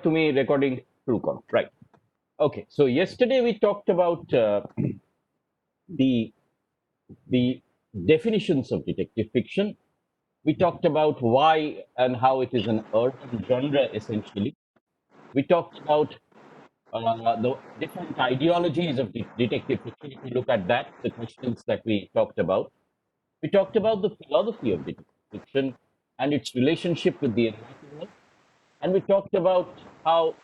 তুমি রেকর্ডিং শুরু করো, right? Okay, so yesterday we talked about the the definitions of detective fiction. We talked about why and how it is an urban genre essentially. We talked about the different ideologies of detective fiction. If you look at that, the questions that we talked about. We talked about the philosophy of detective fiction and its relationship with the Enlightenment. And we talked about how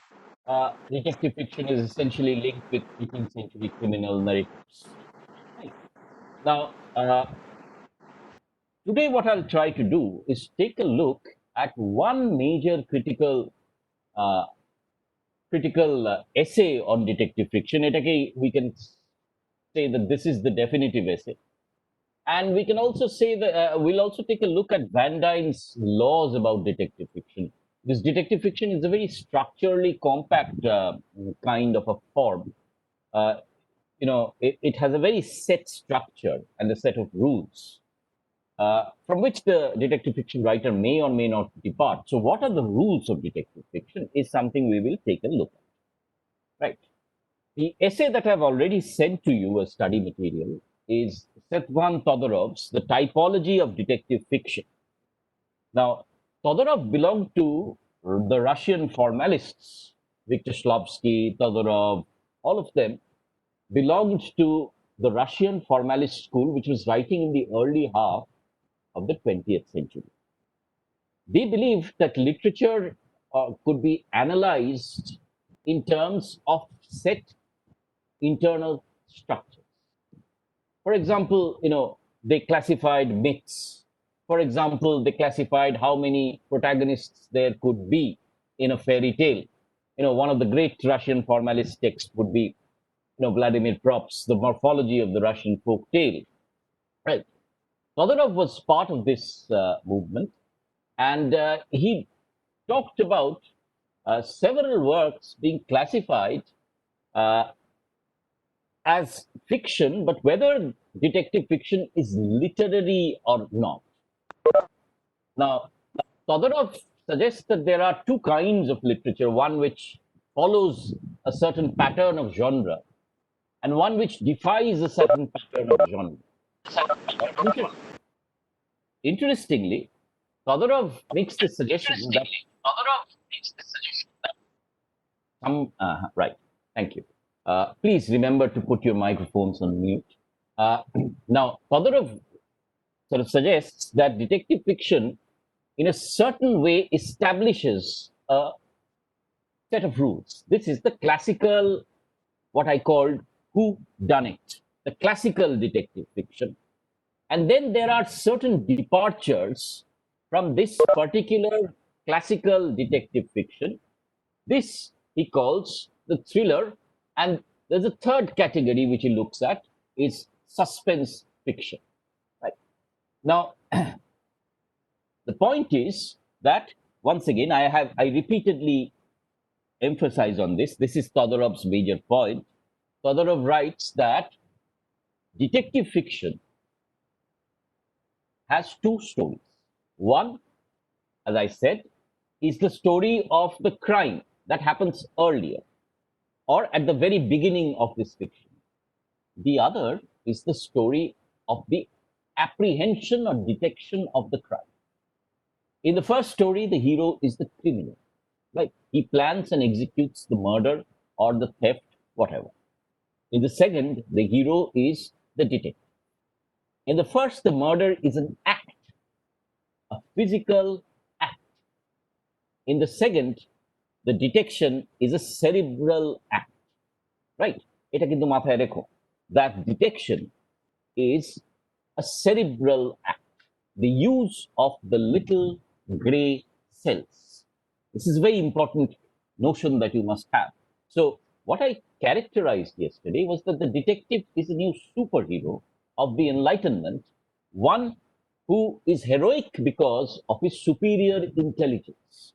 detective fiction is essentially linked with 18th century criminal narratives. Right. Now, today what I'll try to do is take a look at one major uh, critical essay on detective fiction. We can say that this is the definitive essay. And we can also say that we'll also take a look at Van Dyne's laws about detective fiction. Because detective fiction is a very structurally compact kind of a form. Uh, it has a very set structure and a set of rules from which the detective fiction writer may or may not depart. So, what are the rules of detective fiction is something we will take a look at. Right. The essay that I've already sent to you as study material is Setvan Todorov's The Typology of Detective Fiction. Now, Todorov belonged to the Russian formalists. Viktor Shklovsky, Todorov, all of them belonged to the Russian formalist school, which was writing in the early half of the 20th century. They believed that literature could be analyzed in terms of set internal structures. For example, they classified myths. For example, they classified how many protagonists there could be in a fairy tale. One of the great Russian formalist texts would be, Vladimir Prop's The Morphology of the Russian Folk Tale. Right. Todorov was part of this movement, and he talked about several works being classified uh, as fiction, but whether detective fiction is literary or not. Now, Todorov suggests that there are two kinds of literature, one which follows a certain pattern of genre, and one which defies a certain pattern of genre. Inter- Interestingly, Todorov makes the suggestion that right, thank you. Please remember to put your microphones on mute. Now, Todorov sort of suggests that detective fiction, in a certain way, establishes a set of rules. This is the classical, what I called who done it, the classical detective fiction. And then there are certain departures from this particular classical detective fiction. This he calls the thriller. And there's a third category which he looks at is suspense fiction. Right. Now, the point is that once again, I repeatedly emphasize on this. This is Todorov's major point. Todorov writes that detective fiction has two stories. One, as I said, is the story of the crime that happens earlier or at the very beginning of this fiction. The other is the story of the apprehension or detection of the crime. In the first story, the hero is the criminal. Right? He plans and executes the murder or the theft, whatever. In the second, the hero is the detective. In the first, the murder is an act, a physical act. In the second, the detection is a cerebral act. Right? এটা কিন্তু মাথায় রেখো. That detection is a cerebral act, the use of the little gray cells. This is a very important notion that you must have. So, what I characterized yesterday was that the detective is a new superhero of the Enlightenment, one who is heroic because of his superior intelligence.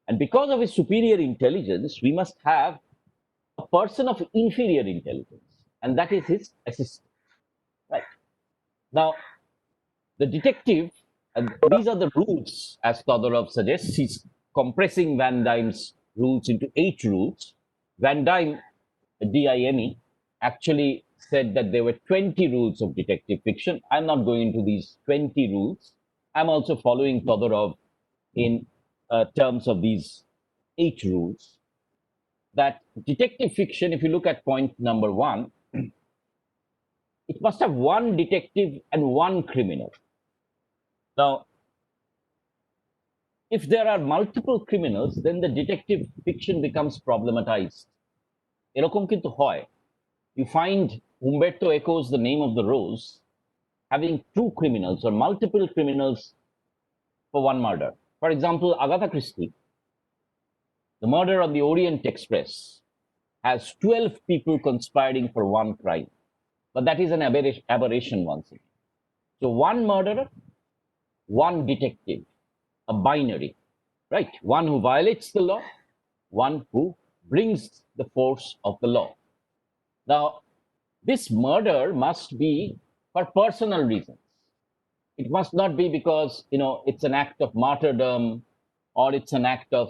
And because of his superior intelligence, we must have a person of inferior intelligence, and that is his assistant. Right. Now, the detective, and these are the rules, as Todorov suggests. He's compressing Van Dyne's rules into 8 rules. Van Dime, Dime, actually said that there were 20 rules of detective fiction. I'm not going into these 20 rules. I'm also following Todorov in terms of these 8 rules. That detective fiction, if you look at point number 1, it must have one detective and one criminal. Now, if there are multiple criminals, then the detective fiction becomes problematized. এরকম কিন্তু হয়. You find Umberto Eco's The Name of the Rose having two criminals or multiple criminals for one murder. For example, Agatha Christie, The Murder on the Orient Express, has 12 people conspiring for one crime. But that is an aberration once again. So one murderer, one detective, a binary, right? One who violates the law, one who brings the force of the law. Now, this murder must be for personal reasons. It must not be because, it's an act of martyrdom or it's an act of,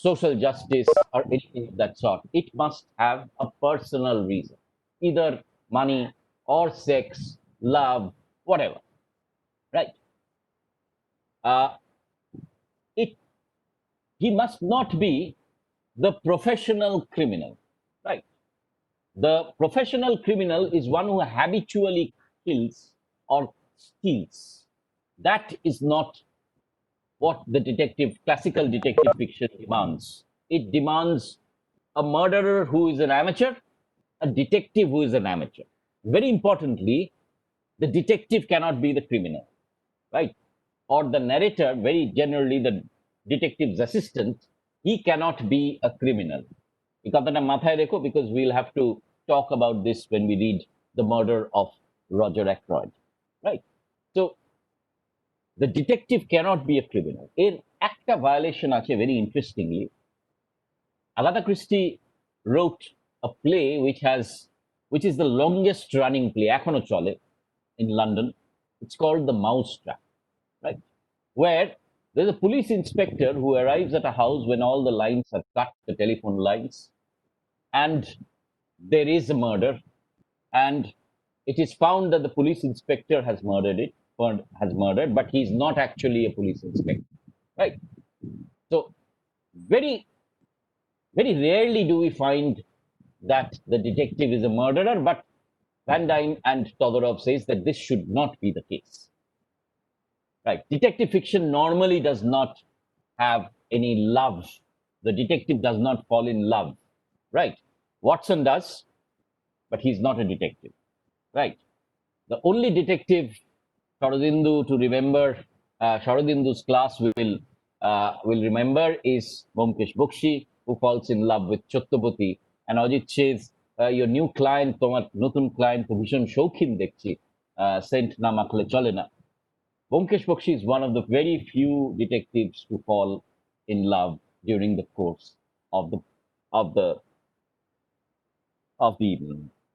social justice or anything of that sort. It must have a personal reason, either money or sex, love, whatever, right? It He must not be the professional criminal, right? The professional criminal is one who habitually kills or steals. That is not what the classical detective fiction demands. It demands a murderer who is an amateur, a detective who is an amateur. Very importantly, the detective cannot be the criminal, right? Or the narrator, very generally the detective's assistant, he cannot be a criminal. এই কথাটা মাথায় রেখো, because we'll have to talk about this when we read The Murder of Roger Ackroyd, right? So the detective cannot be a criminal. এর একটা violation আছে, very interestingly. Agatha Christie wrote a play which is the longest running play, এখনো চলে, in London. It's called The Mousetrap, right? Where there's a police inspector who arrives at a house when all the lines are cut, the telephone lines, and there is a murder, and it is found that the police inspector has murdered, but he's not actually a police inspector, right? So very, very rarely do we find that the detective is a murderer, but Van Dime and Todorov says that this should not be the case. Right. Detective fiction normally does not have any love. The detective does not fall in love. Right. Watson does, but he's not a detective. Right. The only detective Sharadindu to remember, Sharadindu's class will remember is Bomkesh Bakshi, who falls in love with Chottopati. And Ajit says, your new client, তোমার নতুন client তো ভীষণ শৌখিন দেখছি, Saint না মাখলে চলে না. Bomkesh Bakshi is one of the very few detectives to fall in love during the course of the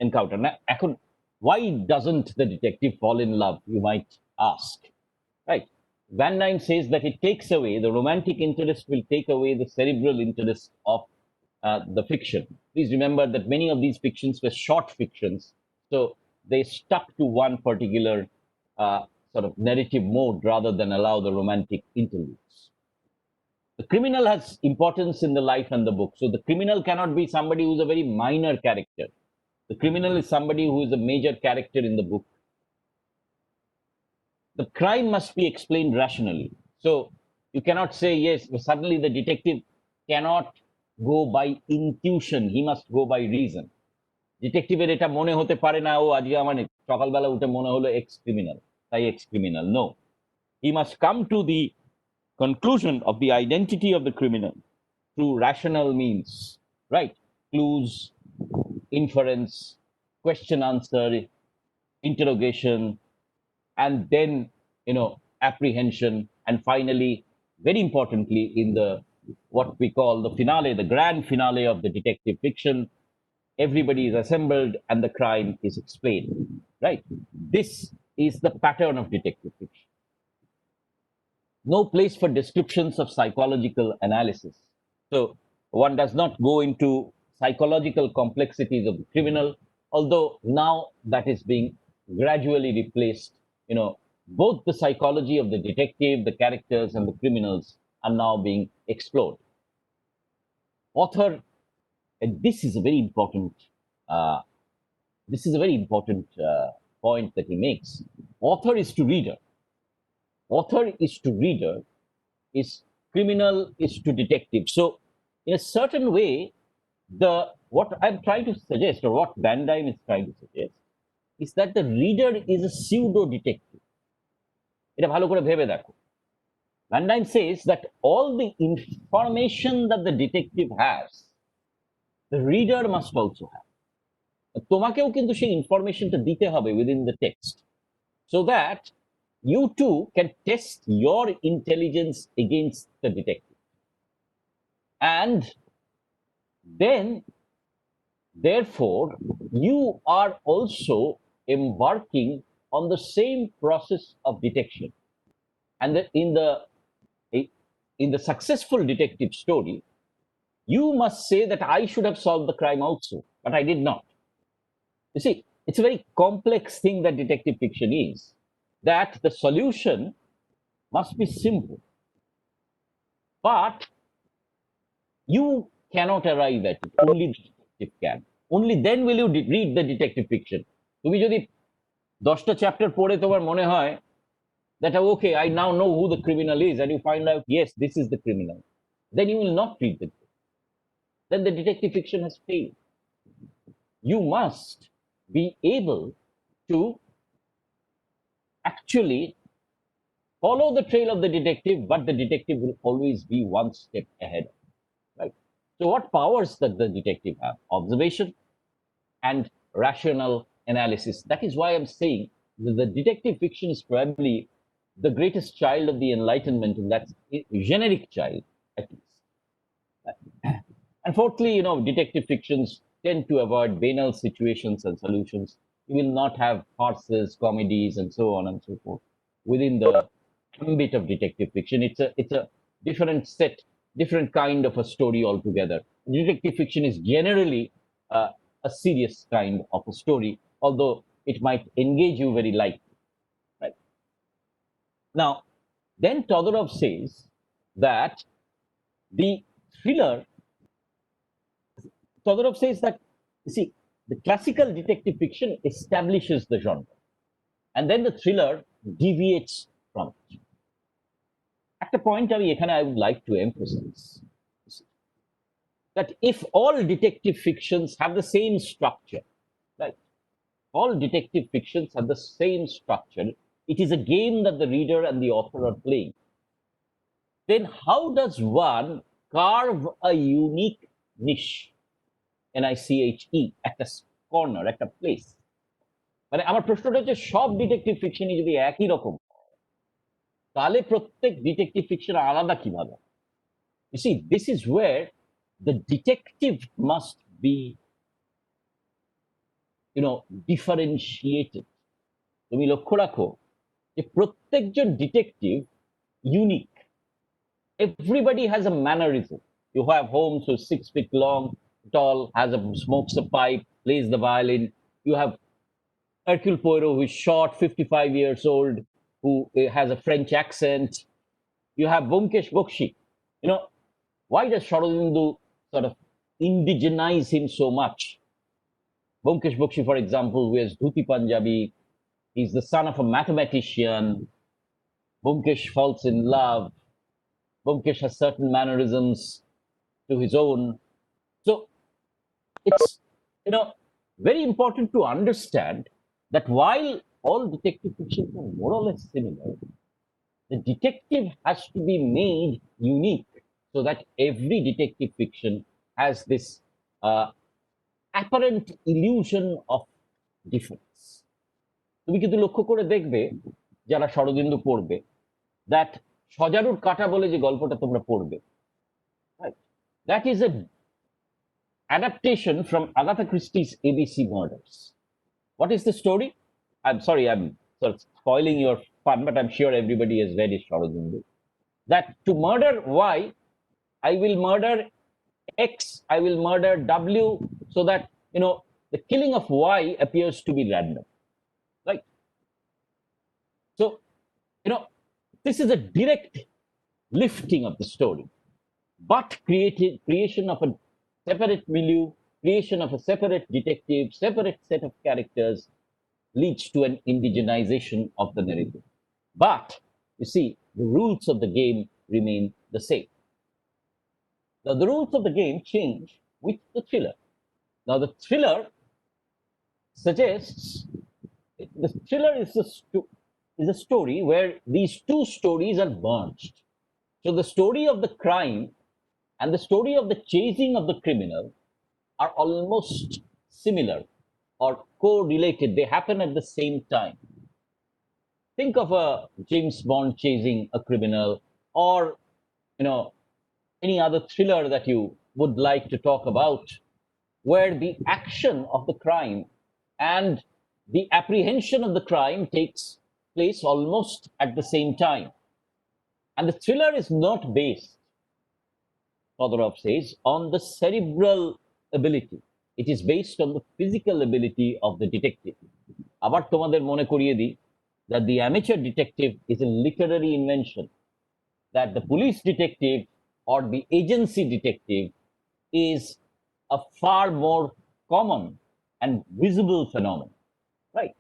encounter. Now, why doesn't the detective fall in love, you might ask, right? Van Dime says that it takes away, the romantic interest will take away the cerebral interest of the fiction. Please remember that many of these fictions were short fictions, so they stuck to one particular sort of narrative mode rather than allow the romantic interludes. The criminal has importance in the life and the book. So the criminal cannot be somebody who's a very minor character. The criminal is somebody who is a major character in the book. The crime must be explained rationally. So you cannot say, yes, suddenly the detective cannot go by intuition. He must go by reason. ডিটেকটিভের এটা মনে হতে পারে না, ও আজকে আমার সকালবেলা উঠে মনে হলো এক্স ক্রিমিনাল, তাই x criminal. No. He must come to the conclusion of the identity of the criminal through rational means, right? Clues, inference, question answer, interrogation, and then, apprehension, and finally, very importantly, in the what we call the finale, the grand finale of the detective fiction, everybody is assembled and the crime is explained, right? This is the pattern of detective fiction. No place for descriptions of psychological analysis. So one does not go into psychological complexities of the criminal, although now that is being gradually replaced. Both the psychology of the detective, the characters, and the criminals are now being explored. Author, and uh, this is a very important point that he makes. Author is to reader. Author is to reader is criminal is to detective. So, in a certain way, the what I'm trying to suggest, or what Van Dyne is trying to suggest, is that the reader is a pseudo detective. এটা ভালো করে ভেবে দেখো. Van Dyne says that all the information that the detective has, the reader must also have. তোমাকেও কিন্তু সেই ইনফরমেশনটা দিতে হবে within the text, so that you too can test your intelligence against the detective. And then, therefore, you are also embarking on the same process of detection. And in the successful detective story, you must say that I should have solved the crime also, but I did not. You see, it's a very complex thing that detective fiction is, that the solution must be simple. But you cannot arrive at it. Only the detective can. Only then will you read the detective fiction. তুমি যদি 10টা chapter পড়ে তোমার মনে হয় that okay, I now know who the criminal is, and you find out yes, this is the criminal, then you will not read the book. Then the detective fiction has failed. You must be able to actually follow the trail of the detective, but the detective will always be one step ahead. Right? So, what powers does the detective have? Observation and rational analysis. That is why I'm saying that the detective fiction is probably the greatest child of the Enlightenment, and that's a generic child, at least. And fourthly, detective fictions tend to avoid banal situations and solutions. You will not have farces, comedies, and so on and so forth within the ambit of detective fiction. It's a different set, different kind of a story altogether. Detective fiction is generally a serious kind of a story, although it might engage you very lightly. Right? Now, then Todorov says that the thriller. Todorov says that, you see, the classical detective fiction establishes the genre, and then the thriller deviates from it. At a point, I would like to emphasize that if all detective fictions have the same structure, right? All detective fictions have the same structure. It is a game that the reader and the author are playing. Then how does one carve a unique niche, NICHE, একটা corner, একটা place? মানে আমার প্রশ্নটা হচ্ছে, সব detective ফিকশনই যদি একই রকম, তাহলে প্রত্যেক ডিটেকটিভ ফিকশন আলাদা কিভাবে? You see, this is where the detective must be, differentiated. তুমি লক্ষ্য রাখো যে প্রত্যেকজন detective unique. Everybody has a mannerism. You have Holmes, who's 6 feet long, tall, smokes a pipe, plays the violin. You have Hercule Poirot, who is short, 55 years old, who has a French accent. You have Bhumkesh Bakshi. Why does Sharadindu sort of indigenize him so much? Bhumkesh Bakshi, for example, wears dhuti Punjabi. He's the son of a mathematician. Bhumkesh falls in love. Bhumkesh has certain mannerisms to his own. So it's, very important to understand that while all detective fictions are more or less similar, the detective has to be made unique so that every detective fiction has this apparent illusion of difference. তুমি কিন্তু লক্ষ্য করে দেখবে, যারা শরদিন্দু পড়বে, that সজারুর কাঁটা বলে যে গল্পটা তোমরা পড়বে, right? That is a adaptation from Agatha Christie's ABC Murders. What is the story? I'm sorry, I'm sort of spoiling your fun, but I'm sure everybody has read it, Sharadindu. That to murder, why? I will murder X, I will murder W, so that, the killing of Y appears to be random, right? So, you know, this is a direct lifting of the story, but creation of a separate milieu, creation of a separate detective, separate set of characters leads to an indigenization of the narrative. But you see, the rules of the game remain the same. Now, the rules of the game change with the thriller. Now, suggests the thriller is a story where these two stories are merged. So, the story of the crime and the story of the chasing of the criminal are almost similar or correlated. They happen at the same time. Think of a James Bond chasing a criminal, or you know any other thriller that you would like to talk about, where the action of the crime and the apprehension of the crime takes place almost at the same time. And the thriller is not based, Todorov says, on the cerebral ability. It is based on the physical ability of the detective. আবার তোমাদের মনে করিয়ে দিই that the amateur detective is a literary invention, that the police detective or the agency detective is a far more common and visible phenomenon, right?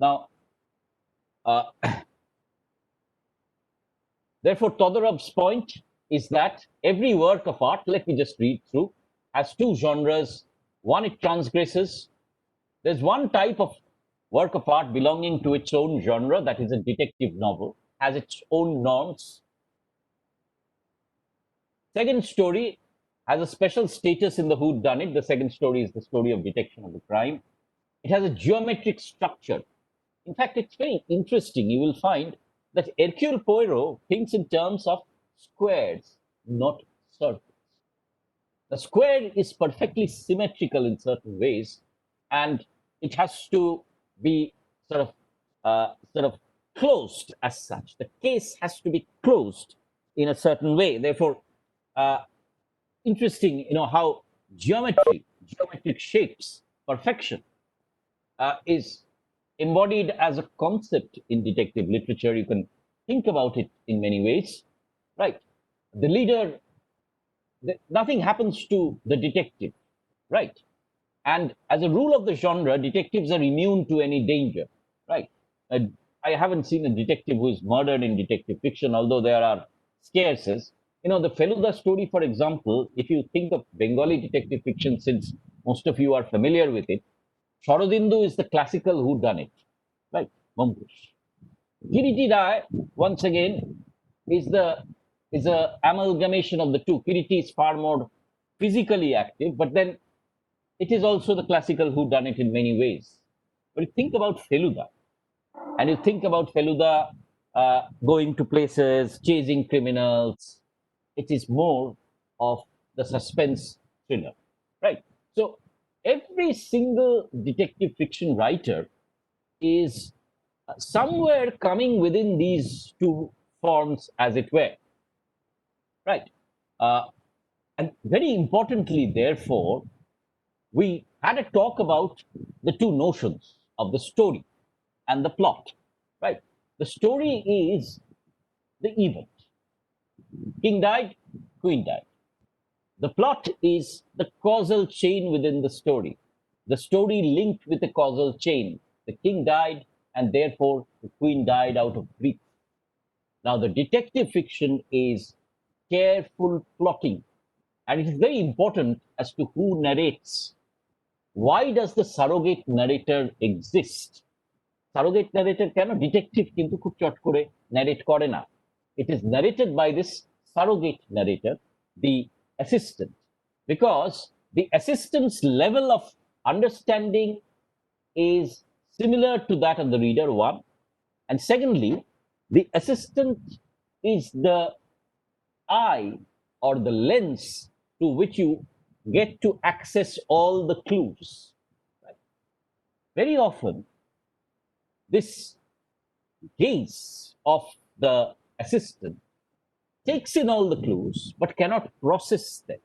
Now, uh, therefore, Todorov's point is that every work of art, let me just read through, has two genres. One, it transgresses. There's one type of work of art belonging to its own genre, that is a detective novel, has its own norms. Second story has a special status in the whodunit. The second story is the story of detection of the crime. It has a geometric structure. In fact, it's very interesting. You will find that Hercule Poirot thinks in terms of squares, not circles. The square is perfectly symmetrical in certain ways, and it has to be sort of closed as such. The case has to be closed in a certain way. Therefore, interesting, how geometric shapes, perfection, is embodied as a concept in detective literature. You can think about it in many ways, right? The leader, nothing happens to the detective, right? And as a rule of the genre, detectives are immune to any danger, right? I haven't seen a detective who is murdered in detective fiction, although there are scarces. The Feluda story, for example, if you think of Bengali detective fiction, since most of you are familiar with it, Sharadindu is the classical whodunit, right? Monkush. Kiriti Rai, once again, is a amalgamation of the two. Kiriti is far more physically active, but then it is also the classical whodunit in many ways. But you think about Feluda, and you think about Feluda going to places, chasing criminals. It is more of the suspense thriller, right? So every single detective fiction writer is somewhere coming within these two forms, as it were, right? Uh, and very importantly, therefore, we had a talk about the two notions of the story and the plot, right? The story is the event. King died, queen died. The plot is the causal chain within the story. The story linked with the causal chain. The king died, and therefore the queen died out of grief. Now, the detective fiction is careful plotting, and it is very important as to who narrates. Why does the surrogate narrator exist? Surrogate narrator কেন detective কিন্তু খুব চট করে narrate করে না? It is narrated by this surrogate narrator, the assistant, because the assistant's level of understanding is similar to that of the reader, one. And secondly, the assistant is the eye or the lens to which you get to access all the clues. Right? Very often, this gaze of the assistant takes in all the clues but cannot process them.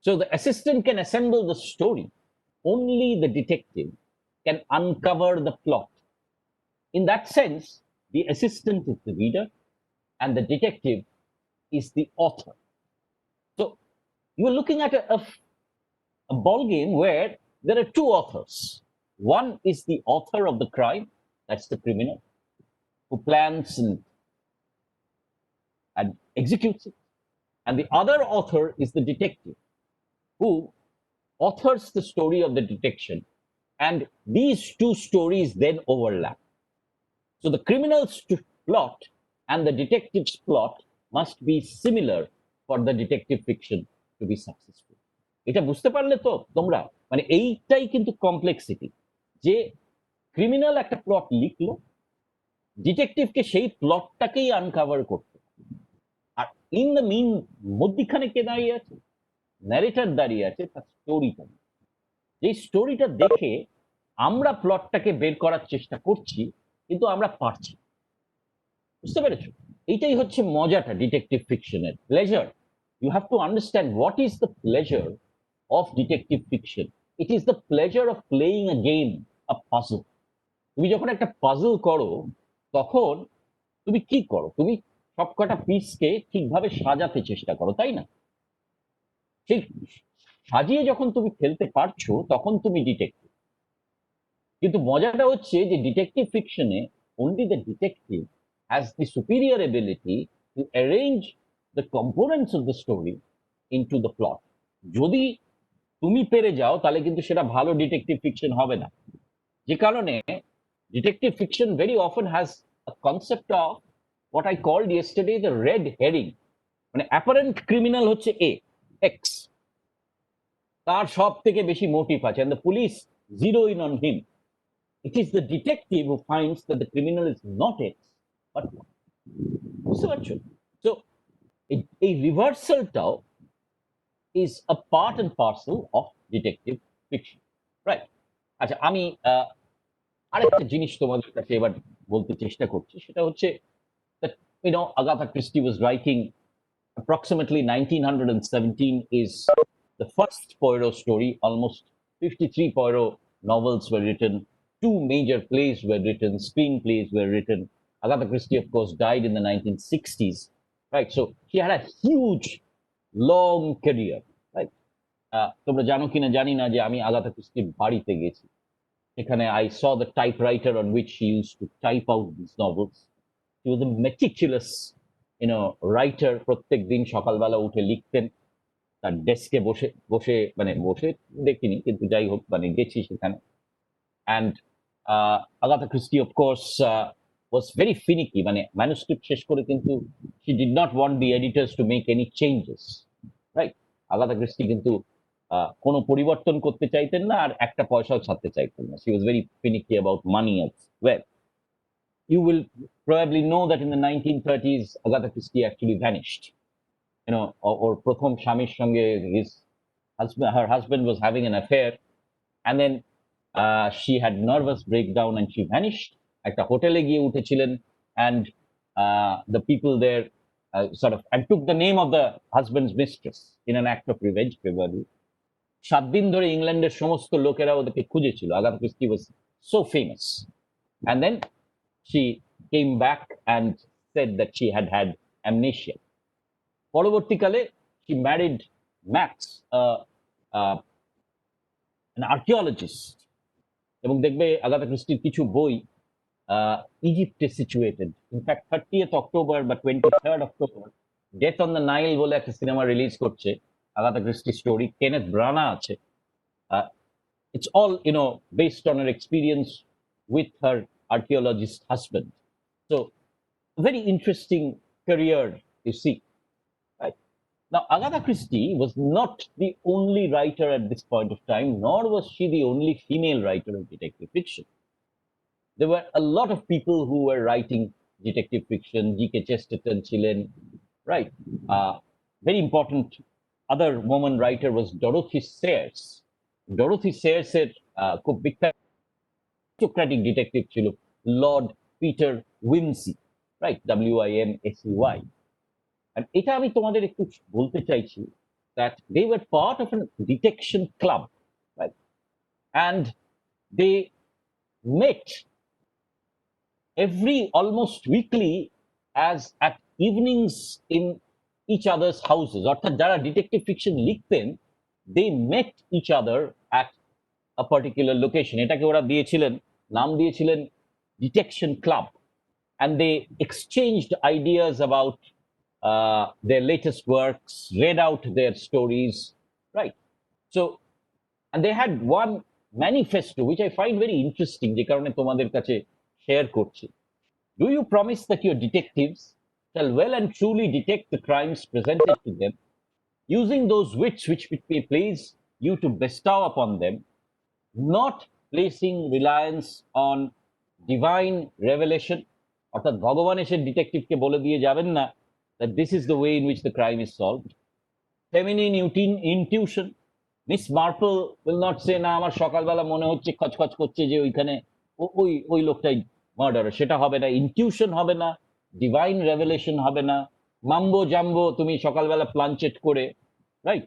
So the assistant can assemble the story. Only the detective can uncover the plot. In that sense, the assistant is the reader and the detective is the author. So you're looking at a ball game where there are two authors. One is the author of the crime, that's the criminal, who plans and executes it. And the other author is the detective, who authors the story of the detection. And these two stories then overlap. So the criminal's plot and the detective's plot must be similar for the detective fiction to be successful. এটা বুঝতে পারলে তো তোমরা, মানে এইটাই কিন্তু complexity, যে criminal একটা প্লট লিখলো, ডিটেকটিভকে সেই প্লটটাকেই আনকাভার করতে, আর ইন দ্য মিন মধ্যখানে কে দাঁড়িয়ে আছে, ন্যারেটর দাঁড়িয়ে আছে তার স্টোরিটা, যে স্টোরিটা দেখে আমরা প্লটটাকে বের করার চেষ্টা করছি কিন্তু আমরা পারছি। বুঝতে পেরেছো? এইটাই হচ্ছে মজাটা ডিটেকটিভ ফিকশনের, pleasure. You have to understand what is the pleasure of detective fiction. It is the pleasure of playing a game, a puzzle. তুমি যখন একটা পাজল করো তখন তুমি কি করো? তুমি সবকটা পিসকে ঠিকভাবে সাজাতে চেষ্টা করো, তাই না? সেই সাজিয়ে যখন তুমি খেলতে পারছো তখন তুমি ডিটেকটিভ। কিন্তু মজাটা হচ্ছে যে detective ফিকশনে only the detective has the superior ability to arrange the components of the story into the plot. যদি তুমি পেরে যাও তাহলে কিন্তু সেটা ভালো ডিটেকটিভ ফিকশন হবে না। যে কারণে detective fiction very often has a concept of what I called yesterday the red herring. মানে অ্যাপারেন্ট ক্রিমিনাল হচ্ছে এ, এক্স, তার সব থেকে বেশি মোটিভ আছে, and the police zero in on him. It is the detective who finds that the criminal is not X, but Y. বুঝতে পারছো? So এই রিভার্সালটাও is a part and parcel of detective fiction, right? আচ্ছা, আমি আরেকটা জিনিস তোমাদের কাছে এবার বলতে চেষ্টা করছি, সেটা হচ্ছে that Agatha Christie was writing approximately 1917 is the first Poirot story. Almost 53 Poirot novels were written, two major plays were written, screenplays were written. Agatha Christie, of course, died in the 1960s, right? So she had a huge, long career, right? তোমরা জানো কিনা জানি না যে আমি Agatha ক্রিস্টির বাড়িতে গেছি, এখানে I saw the typewriter on which she used to type out these novels. She was a meticulous writer. প্রত্যেক দিন সকালবেলা উঠে লিখতেন, তার ডেস্কে বসে বসে, মানে বসে দেখিনি কিন্তু যাই হোক, মানে গেছি সেখানে। and Agatha Christie of course was very finicky, মানে ম্যানুস্ক্রিপ্ট শেষ করে কিন্তু she did not want the editors to make any changes, right? Agatha Christie কিন্তু কোনো পরিবর্তন করতে চাইতেন না, আর একটা পয়সাও ছাড়তে চাইতেন না। She was very finicky about money as well. You will probably know that in the 1930s Agatha Christie actually vanished. Or প্রথম স্বামীর সঙ্গে her husband was having an affair, and then she had nervous breakdown and she vanished. একটা হোটেলে গিয়ে উঠেছিলেন, and the people there sort of and took the name of the husband's mistress in an act of revenge, probably. 7 দিন ধরে ইংল্যান্ডের সমস্ত লোকেরা ওদেরকে খুঁজেছিল। Agatha Christie was so famous, and then she came back and said that she had had amnesia. পরবর্তীকালে she married Max, an archaeologist, এবং দেখবে Agatha ক্রিস্টির কিছু বই ইজিপ্টে সিচুয়েটেড। ইনফ্যাক্ট 30th October বা 23rd October death on the Nile বলে একটা cinema release করছে, Agatha Christie story, Kenneth ব্রানা আছে। It's all based on her experience with her archaeologist husband. So very interesting career, you see. Right? Now, Agatha Christie was not the only writer at this point of time, nor was she the only female writer of detective fiction. There were a lot of people who were writing detective fiction. G.K. Chesterton ছিলেন, right? Very important other woman writer was Dorothy Sayers. Dorothy Sayers এর খুব বিখ্যাত Socratic detective ছিল Lord Peter Wimsey, right? Wimsey. আর এটা আমি তোমাদের একটু বলতে চাইছি that they were part of a detection club, right? And they met almost weekly as at evenings in each other's houses. অর্থাৎ যারা ডিটেকটিভ ফিকশন লিখতেন, they met each other at a particular location. এটাকে ওরা নাম দিয়েছিলেন detection club, and they exchanged ideas about their latest works, read out their stories, right? So, and they had one manifesto which I find very interesting, যে কারণে তোমাদের কাছে share করছি. Do you promise that your detectives shall well and truly detect the crimes presented to them, using those wits which it may please you to bestow upon them, not placing reliance on divine revelation? অর্থাৎ ভগবান এসে ডিটেকটিভকে বলে দিয়ে যাবেন না that this is the way in which the crime is solved. Feminine intuition. Miss Marple will not say, না আমার সকালবেলা মনে হচ্ছে খচখচ করছে যে ওইখানে ওই লোকটাই মার্ডার, সেটা হবে না। ইনটিউশন হবে না, ডিভাইন রেভেলেশন হবে না, মাম্বো জাম্বো তুমি সকালবেলা প্লানচেট করে, রাইট,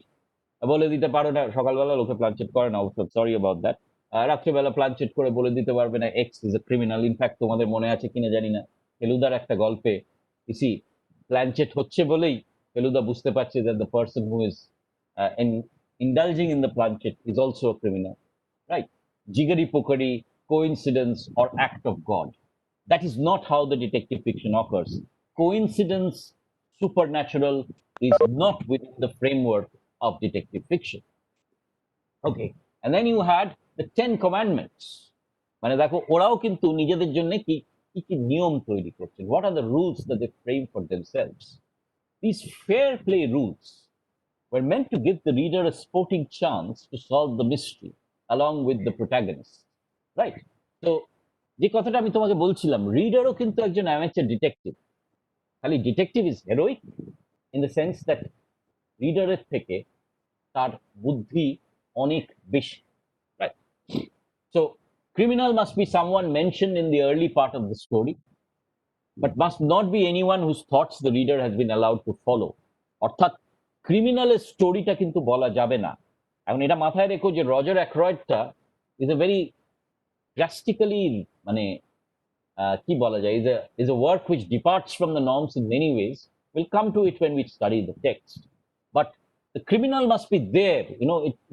বলে দিতে পারো না। সকালবেলা লোকে প্লানচেট করে না, সরি অ্যাবাউট দ্যাট। রাত্রেবেলা প্লানচেট করে বলে দিতে পারবে না x is a criminal. In fact তোমাদের মনে আছে কিনা জানি না, ফেলুদার একটা গল্পে ইসি প্লানচেট হচ্ছে বলেই ফেলুদা বুঝতে পারছে that the person who is indulging in the planchet is also a criminal, right? Jiggery pokeri, coincidence, or act of God. That is not how the detective fiction occurs. Coincidence, supernatural, is not within the framework of detective fiction. Okay, and then you had the 10 commandments. মানে দেখো ওরাও কিন্তু নিজেদের জন্য কি কি নিয়ম তৈরি করছেন. What are the rules that they frame for themselves? These fair play rules were meant to give the reader a sporting chance to solve the mystery along with the protagonist, right? So যে কথাটা আমি তোমাকে বলছিলাম, রিডারও কিন্তু একজন amateur detective. খালি detective is heroic in the sense that রিডারের থেকে তার বুদ্ধি অনেক বেশি, right? So criminal must be someone mentioned in the early part of the story, but must not be anyone whose thoughts the reader has been allowed to follow. অর্থাৎ ক্রিমিনালের স্টোরিটা কিন্তু বলা যাবে না। এখন এটা মাথায় রেখো যে রজার অ্যাক্রয়েডটা ইজ এ ভেরি ড্রাস্টিক্যালি, মানে কি বলা যায়, is a work which departs from the norms in many ways. We'll come to it when we study the text. But the criminal must be there,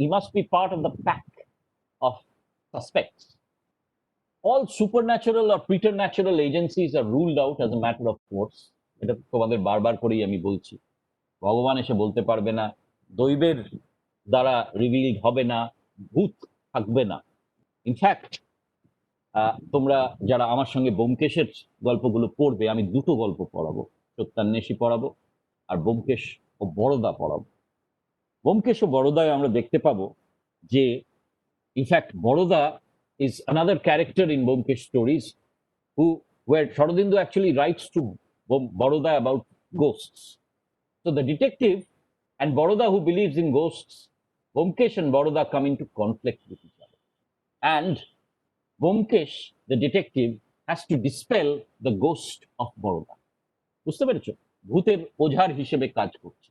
he must be part of the pack of suspects. All supernatural or preternatural agencies are ruled out as a matter of course. এটা তোমাদের বারবার করেই আমি বলছি। ভগবান এসে বলতে পারবে না, দৈবের দ্বারা রিভিলড হবে না, ভূত থাকবে না। ইনফ্যাক্ট তোমরা যারা আমার সঙ্গে ব্যোমকেশের গল্পগুলো পড়বে, আমি দুটো গল্প পড়াবো, সত্যান্বেষী পড়াবো আর ব্যোমকেশ ও বরদা পড়াবো। ব্যোমকেশ ও বরদায় আমরা দেখতে পাবো যে in fact Barada is another character in Byomkesh stories where Sharadindu actually writes to Baroda about ghosts. So the detective and Baroda who believes in ghosts, Byomkesh and Baroda come into conflict with each other. And Byomkesh, the detective, has to dispel the ghost of Baroda. বুঝতে পেরেছো? ভূতের ওঝার হিসেবে কাজ করছে।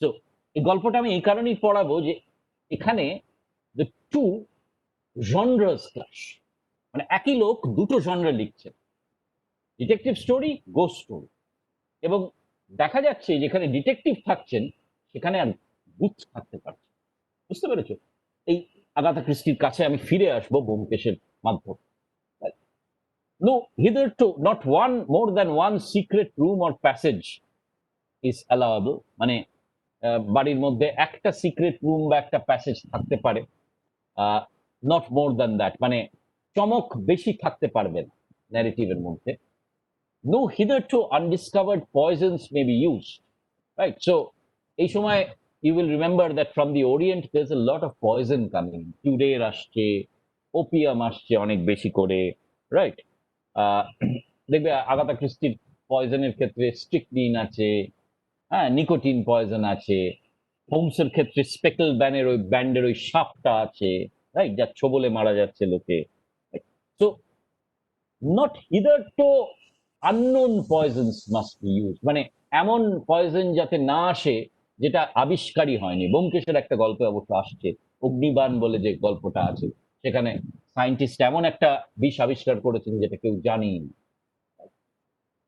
So এই গল্পটা আমি এই কারণেই পড়াবো যে এখানে the two জনরাস ক্লাশ, মানে একই লোক দুটো জনরা লিখছেন, ডিটেকটিভ স্টোরি, গোস্ট স্টোরি। এবং দেখা যাচ্ছে যেখানে ডিটেকটিভ থাকছেন সেখানে আর ভূত থাকতে পারছে। বুঝতে পেরেছো? এই আগাথা ক্রিস্টির কাছে আমি ফিরে আসবো ব্যোমকেশের মাধ্যমে। No, hitherto not one more than one secret room or passage is allowable. মানে বাড়ির মধ্যে একটা সিক্রেট রুম বা একটা প্যাসেজ থাকতে পারে, not more than that, মানে চমক বেশি থাকতে পারবে না ন্যারেটিভের মধ্যে। No hitherto undiscovered poisons may be used, right? So এই সময় you will remember that from the Orient there's a lot of poison coming. Tudor আসছে, ওপিয়াম আসছে অনেক বেশি করে, রাইট? দেখবে আগাথা ক্রিস্টির পয়জনের ক্ষেত্রে স্ট্রিকনিন আছে, হ্যাঁ, নিকোটিন পয়জন আছে। হোমসের ক্ষেত্রে স্পেকল ব্যান্ডের ওই সাপটা আছে, রাইট, যার ছোবলে মারা যাচ্ছে লোকে। So not hitherto unknown poisons must be use, মানে এমন পয়জন যাতে না আসে যেটা আবিষ্কারই হয়নি। ব্যোমকেশের একটা গল্পে অবশ্য আসছে, অগ্নিবাণ বলে যে গল্পটা আছে, সেখানে সায়েন্টিস্ট এমন একটা বিষ আবিষ্কার করেছেন যেটা কেউ জানেই না।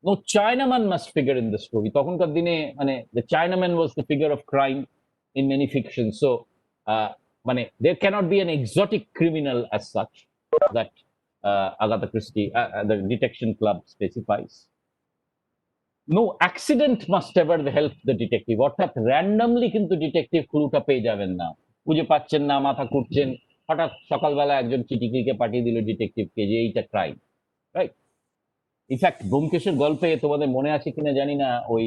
No Chinaman must figure in the story. তখনকার দিনে মানে the Chinaman was the figure of crime in many fictions. So মানে there cannot be an exotic criminal as such that Agatha Christie, the detection club specifies. No accident must ever help the detective. অর্থাৎ randomly কিন্তু detective ক্লুটা পেয়ে যাবেন না, খুঁজে পাচ্ছেন না, মাথা ঘুরছেন, হঠাৎ সকালবেলা একজন চিঠিকে পাঠিয়ে দিল ডিটেকটিভকে যে এইটা ক্রাইম, রাইট? ইনফ্যাক্ট ব্যোমকেশের গল্পে তোমাদের মনে আছে কিনা জানি না, ওই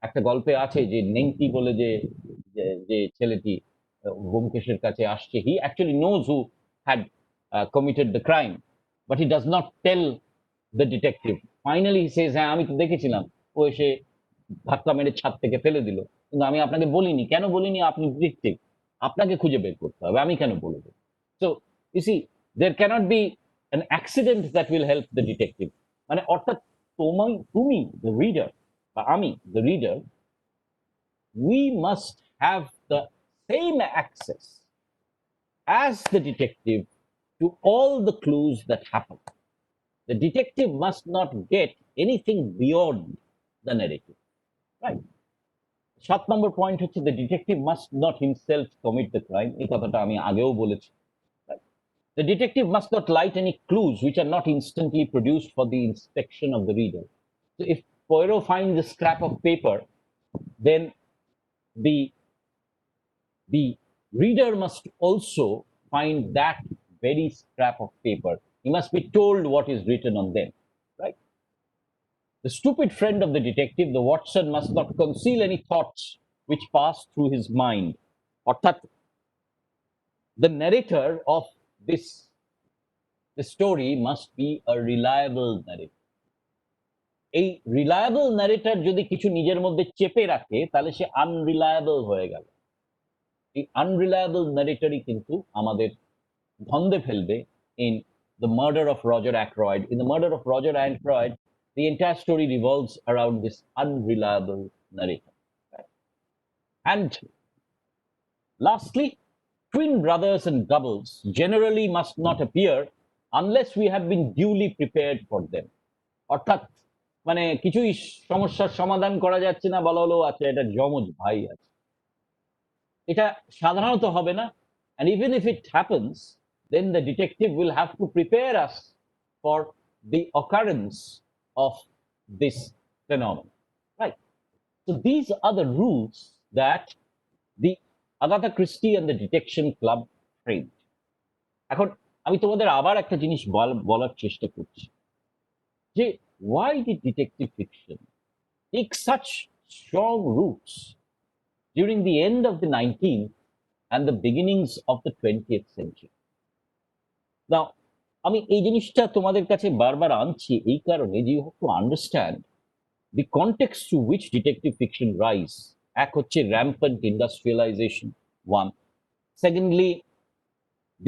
একটা গল্পে আছে যে নেংটি বলে যে যে ছেলেটি ব্যোমকেশের কাছে আসছে, he actually knows who had committed the crime, but he does not tell the detective. Finally he says, হ্যাঁ আমি তো দেখেছিলাম, ও এসে ধাক্কা মেরে ছাদ থেকে ফেলে দিল, কিন্তু আমি আপনাকে বলিনি। কেন বলিনি? আপনি ডিটেকটিভ, আপনাকে খুঁজে বের করতে হবে, আমি কেন বলবো? So you see, there can't be an accident that will help the detective. মানে অর্থাৎ তুমি the reader বা আমি the reader, we must have the same access as the detective to all the clues that happen. The detective must not get anything beyond the narrative, right? 7 number point হচ্ছে the detective must not himself commit the crime. এই কথাটা আমি আগেও বলেছি। The detective must not light any clues which are not instantly produced for the inspection of the reader. So if Poirot finds a scrap of paper, then the reader must also find that very scrap of paper. He must be told what is written on them, right? The stupid friend of the detective, the Watson, must not conceal any thoughts which pass through his mind. Orthat, the narrator of this the story must be a reliable narrator. এই reliable narrator যদি কিছু নিজের মধ্যে চেপে রাখে, তাহলে সে unreliable হয়ে গেল। এই আনরিলায়েবল ন্যারেটরই কিন্তু আমাদের ধন্দে ফেলবে in the murder of Roger Ackroyd. In the murder of Roger Ackroyd, the entire story revolves around this unreliable narrator. And lastly, twin brothers and doubles generally must not appear unless we have been duly prepared for them. অর্থাৎ মানে কিছুই সমস্যার সমাধান করা যাচ্ছে না, বলা হলো আচ্ছা এটা যমজ ভাই আছে, এটা সাধারণত হবে না। and even if it happens, then the detective will have to prepare us for the occurrence of this phenomenon, right? So these are the rules that the Agatha Christie and the Detection Club framed. এখন আমি তোমাদের আবার একটা জিনিস বলার চেষ্টা করছি যে why did detective fiction take such strong roots during the end of the 19th and the beginnings of the 20th century? Now, আমি এই জিনিসটা তোমাদের কাছে বারবার আনছি এই কারণে যে you have to understand the context to which detective fiction rise. এক হচ্ছে rampant industrialization, one. Secondly,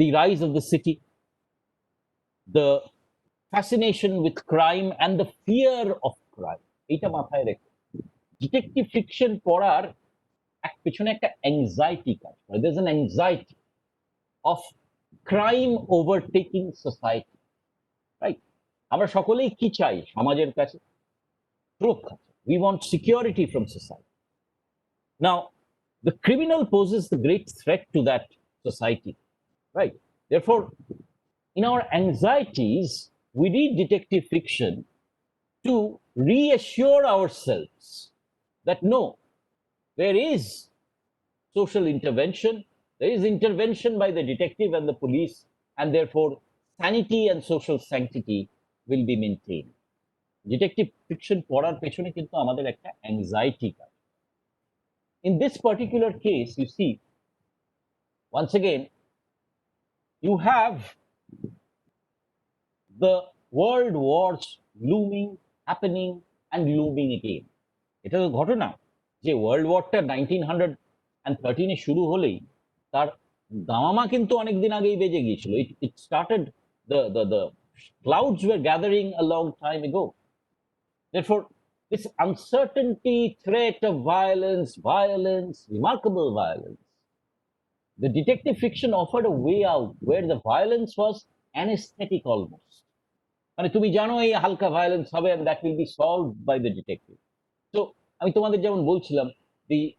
the rise of the city, the fascination with crime and the fear of crime. এইটা মাথায় রেখে ডিটেকটিভ ফিকশন পড়ার পেছনে একটা anxiety কাজ করে। there's an anxiety of crime overtaking society, right? আমরা সকলেই কি চাই সমাজের কাছে? সুরক্ষা। we want security from society. Now the criminal poses the great threat to that society, right? Therefore, in our anxieties, we read detective fiction to reassure ourselves that no, there is social intervention, there is intervention by the detective and the police, and therefore sanity and social sanctity will be maintained. Detective fiction পড়ার পেছনে কিন্তু আমাদের একটা anxiety কাজ। In this particular case, you see, once again, you have the world wars looming, happening and looming again. এটা তো ঘটনা যে ওয়ার্ল্ড ওয়ারটা 1913 শুরু হলেই তার দামামা কিন্তু অনেকদিন আগেই বেজে গিয়েছিল। It started, the clouds were gathering a long time ago. Therefore, this uncertainty, threat of violence, remarkable violence. The detective fiction offered a way out where the violence was anesthetic almost. মানে তুমি জানো এই হালকা violence হবে and that will be solved by the detective. So আমি তোমাদের যেমন বলছিলাম,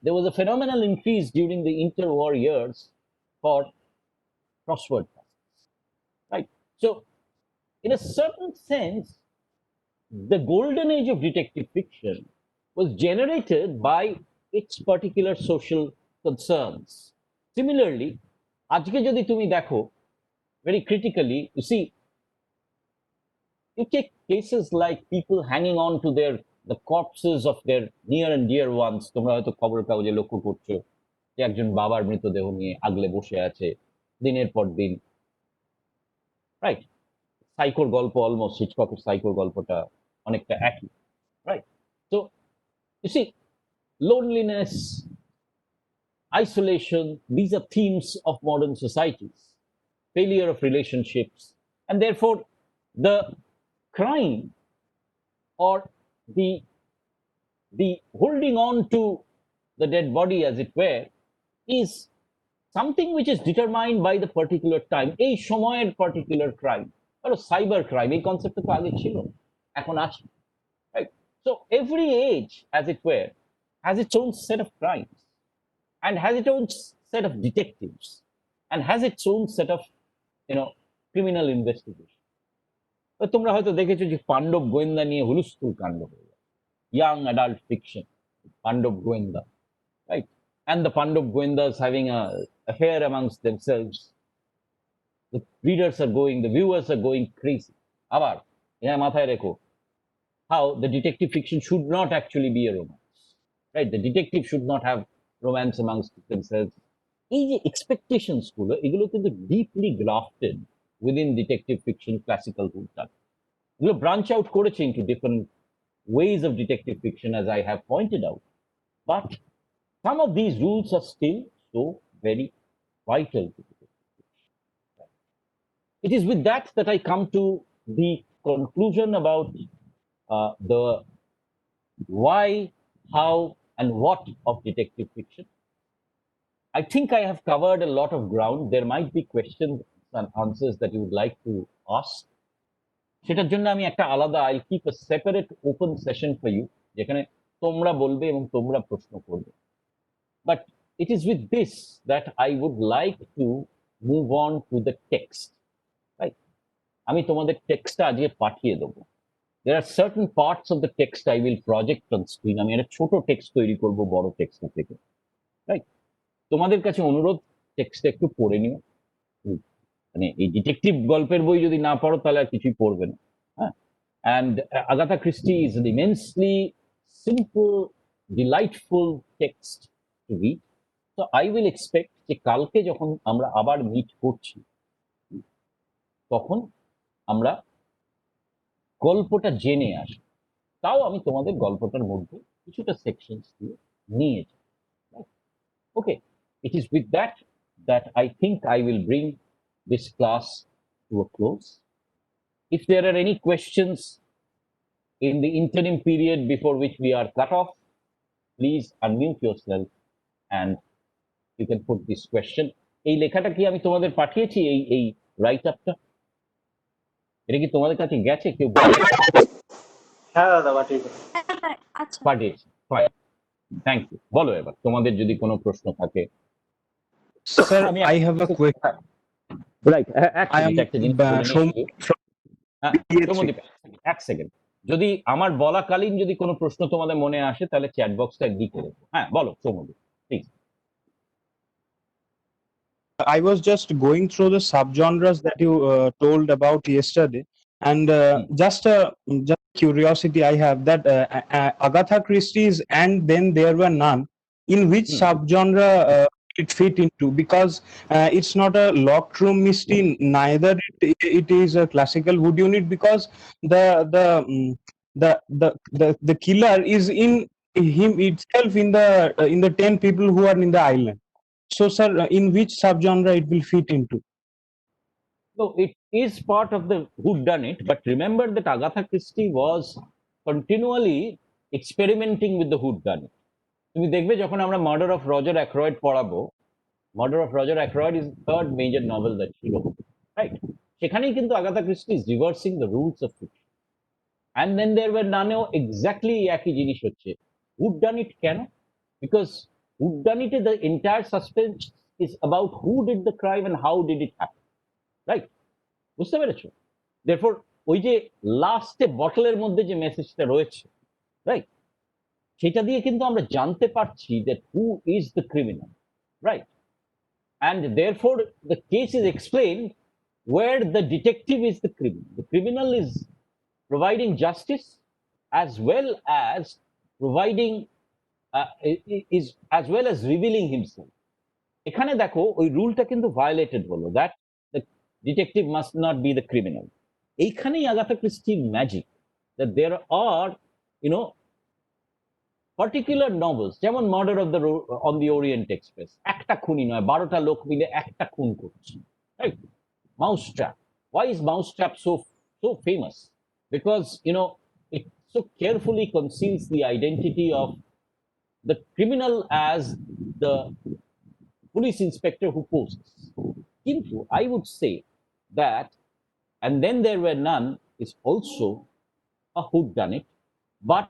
there was a phenomenal increase during the interwar years for crossword puzzles, right? So in a certain sense, the golden age of detective fiction was generated by its particular social concerns. Similarly, আজকে যদি তুমি দেখো very critically, you see, you take cases like people hanging on to the corpses of their near and dear ones. তোমরা হয়তো খবরের কাগজে লক্ষ্য করছো যে একজন বাবার মৃতদেহ নিয়ে আগলে বসে আছে দিনের পর দিন, রাইট? সাইকোর গল্প, অলমোস্ট হিচককের সাইকোর গল্পটা অনেকটা একই, right? So you see, loneliness, isolation, these are themes of modern societies, failure of relationships, and therefore the crime or the holding on to the dead body, as it were, is something which is determined by the particular time, এই সময়ের particular crime. ধরো cyber crime, এই কনসেপ্টটা তো আগে ছিল, এখন আছে, right? So every age, as it were, has its own set of crimes and has its own set of detectives and has its own set of, criminal investigation. তোমরা হয়তো দেখেছো যে পাণ্ডব গোয়েন্দা নিয়ে হুলস্থুল কাণ্ড হয়ে যায়, young adult fiction, পাণ্ডব গোয়েন্দা, right? And the Pandav Goendas having a affair amongst themselves. The readers are going, the viewers are going crazy. আবার এখানে মাথায় রেখো how the detective fiction should not actually be a romance, right? The detective should not have romance amongst themselves. এই যে expectations গুলো, এগুলো কিন্তু deeply grafted within detective fiction classical rule. এগুলো branch out করেছে into different ways of detective fiction, as I have pointed out. But some of these rules are still so very vital to it. It is with that that I come to the conclusion about the why, how, and what of detective fiction. I think I have covered a lot of ground. There might be questions and answers that you would like to ask. সেটার জন্য আমি একটা আলাদা, I'll keep a separate open session for you, যেখানে তোমরা বলবে এবং তোমরা প্রশ্ন করবে. But it is with this that I would like to move on to the text, right? আমি তোমাদের টেক্সটটা আজকে পাঠিয়ে দেবো. There are certain parts of the text I will project on screen. আমি একটা ছোট টেক্সট তৈরি করব বড় টেক্সট থেকে, রাইট? তোমাদের কাছে অনুরোধ, টেক্সটটা একটু পড়ে নিও। মানে এই ডিটেকটিভ গল্পের বই যদি না পড়ো তাহলে আর কিছুই পড়বে না, হ্যাঁ? And Agatha Christie is an immensely simple, delightful text to read. So I will expect যে কালকে যখন আমরা আবার মিট করছি তখন আমরা গল্পটা জেনে আসি। তাও আমি তোমাদের গল্পটার মধ্যে কিছুটা সেকশনস দিয়ে নিয়ে যাই। Okay, it is with that that I think I will bring this class to a close. If there are any questions in the interim period before which we are cut off, please unmute yourself and you can put this question. এই লেখাটা কি আমি তোমাদের পাঠিয়েছি, এই right আপটা? এটা কি তোমাদের কাছে গেছে? কেউ হ্যাঁ দাদা পাঠিয়েছি। পাঠিয়েছি, ফাইন, থ্যাংক ইউ। বলো এবার তোমাদের যদি কোনো প্রশ্ন থাকে। Sir, I have a question. Right, একটা জিনিস এক সেকেন্ড, যদি আমার বলাকালীন যদি কোনো প্রশ্ন তোমাদের মনে আসে তাহলে চ্যাট বক্সটা লিখে দেবো। হ্যাঁ বলো Soumyadeep, please. I was just going through the subgenres that you told about yesterday, and just curiosity I have that Agatha Christie's "And Then There Were None," in which subgenre it fit into? Because it's not a locked room mystery, neither it is a classical wood unit, because the killer is in him itself, in the 10 people who are in the island. So, sir, in which subgenre it will fit into? So it is part of the whodunit, but remember that Agatha Christie was continually experimenting with the whodunit. তুমি দেখবে যখন আমরা murder of Roger Ackroyd পড়াবো, murder of Roger Ackroyd is third major novel that he wrote, right? সেখানেই কিন্তু Agatha Christie is reversing the rules of fiction. And then there were নানেও exactly একই জিনিস হচ্ছে। whodunit কেন? Because whodunit the entire suspense is about who did the crime and how did it happen, right? বুঝতে পেরেছো? therefore ওই যে লাস্টে বটলের মধ্যে যে মেসেজটা রয়েছে, রাইট, সেটা দিয়ে কিন্তু আমরা জানতে পারছি that who is the criminal, right? And therefore the case is explained where the detective is the criminal. The criminal is providing justice as well as providing is as well as revealing himself. এখানে দেখো ওই রুলটা কিন্তু violated হলো, that the detective must not be the criminal. এইখানেই Agatha ক্রিস্টির magic, that there are particular novels, যেমন murder on the Orient Express, একটা খুনি নয়, 12টা লোক মিলে একটা খুন করছে, right? Mousetrap. Why is Mousetrap so famous? Because it so carefully conceals the identity of the criminal as the police inspector who poses. Kintu, I would say that, and then there were none is also a whodunit, but